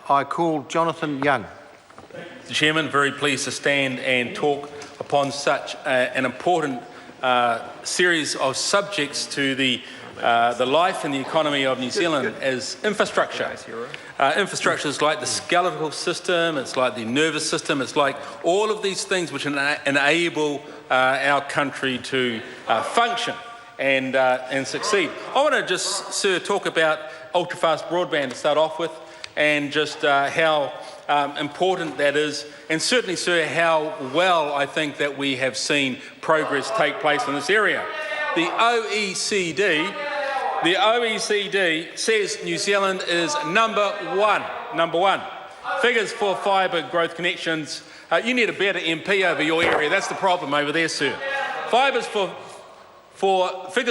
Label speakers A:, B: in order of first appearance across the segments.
A: I call Jonathan Young.
B: Mr. Chairman, very pleased to stand and talk upon such an important series of subjects to the life and the economy of New Zealand as infrastructure. Infrastructure is like the skeletal system, it's like the nervous system, it's like all of these things which enable our country to function and succeed. I want to just, sir, talk about ultra-fast broadband to start off with, and just how important that is, and certainly, sir, how well I think that we have seen progress take place in this area. The OECD says New Zealand is number one. Figures for fibre growth connections. You need a better MP over your area. That's the problem over there, sir. Figures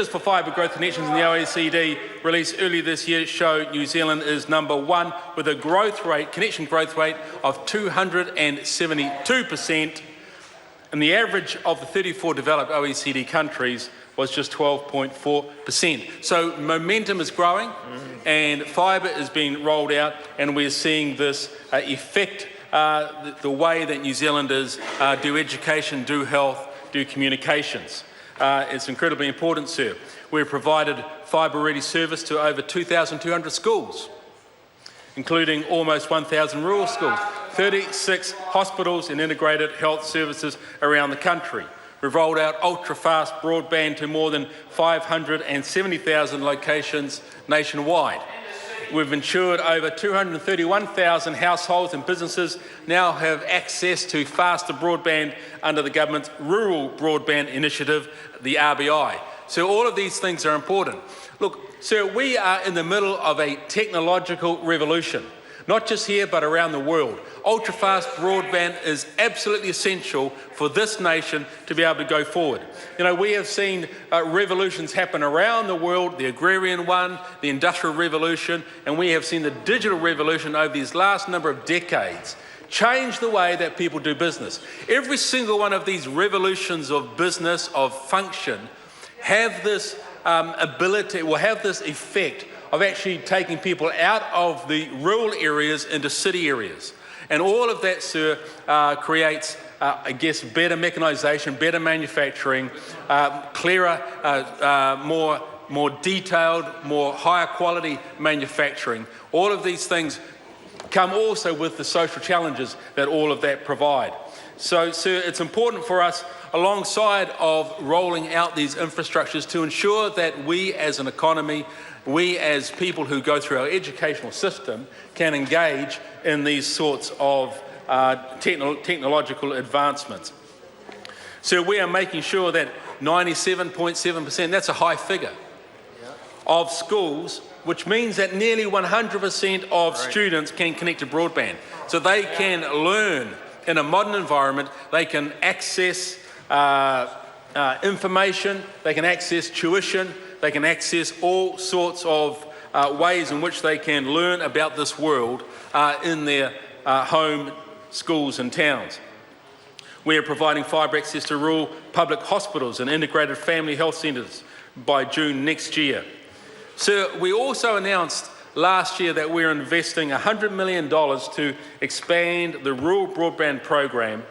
B: for fibre growth connections in the OECD released earlier this year show New Zealand is number one with a connection growth rate of 272%, and the average of the 34 developed OECD countries was just 12.4%. So momentum is growing, and fibre is being rolled out, and we're seeing this affect the way that New Zealanders do education, do health, do communications. It's incredibly important, sir. We've provided fibre-ready service to over 2,200 schools, including almost 1,000 rural schools, 36 hospitals and integrated health services around the country. We've rolled out ultra-fast broadband to more than 570,000 locations nationwide. We've ensured over 231,000 households and businesses now have access to faster broadband under the government's Rural Broadband Initiative, the RBI. So all of these things are important. Look, sir, we are in the middle of a technological revolution, not just here but around the world. Ultra-fast broadband is absolutely essential for this nation to be able to go forward. You know, we have seen revolutions happen around the world, the agrarian one, the industrial revolution, and we have seen the digital revolution over these last number of decades change the way that people do business. Every single one of these revolutions of business, of function, have this ability, will have this effect of actually taking people out of the rural areas into city areas. And all of that, sir, creates, I guess, better mechanisation, better manufacturing, clearer, more detailed, more higher quality manufacturing. All of these things come also with the social challenges that all of that provide. So, sir, it's important for us, alongside of rolling out these infrastructures, to ensure that we as an economy, we as people who go through our educational system, can engage in these sorts of technological advancements. So we are making sure that 97.7%, that's a high figure, of schools, which means that nearly 100% of students can connect to broadband. So they can learn in a modern environment, they can access information, they can access tuition, they can access all sorts of ways in which they can learn about this world in their home schools and towns. We are providing fibre access to rural public hospitals and integrated family health centres by June next year. Sir, we also announced last year that we're investing $100 million to expand the rural broadband program,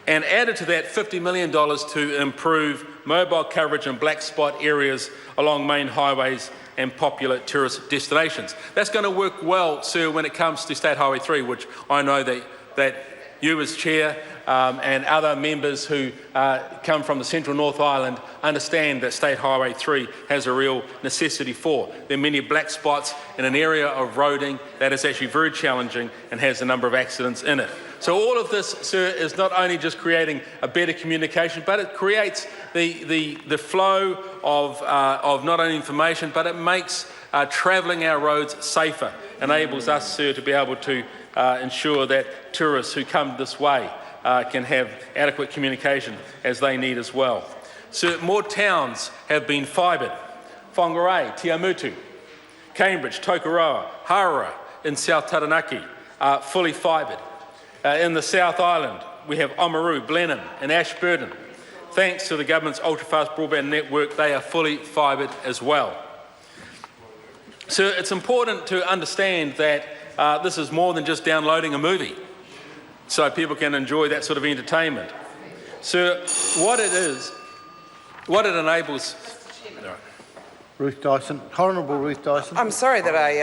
B: and added to that $50 million to improve mobile coverage in black spot areas along main highways and popular tourist destinations. That's going to work well, sir, when it comes to State Highway 3, which I know that you as Chair and other members who come from the Central North Island understand that State Highway 3 has a real necessity for. There are many black spots in an area of roading that is actually very challenging and has a number of accidents in it. So all of this, sir, is not only just creating a better communication, but it creates the flow of not only information, but it makes travelling our roads safer, enables us, sir, to be able to ensure that tourists who come this way can have adequate communication as they need as well. So more towns have been fibred. Whangarei, Tiamutu, Cambridge, Tokoroa, Hara in South Taranaki are fully fibred. In the South Island, we have Oamaru, Blenheim and Ashburton. Thanks to the government's ultra-fast broadband network, they are fully fibred as well. So it's important to understand that this is more than just downloading a movie, so people can enjoy that sort of entertainment. Sir, what it enables...
A: Ruth Dyson. Honourable Ruth Dyson.
C: I'm sorry that I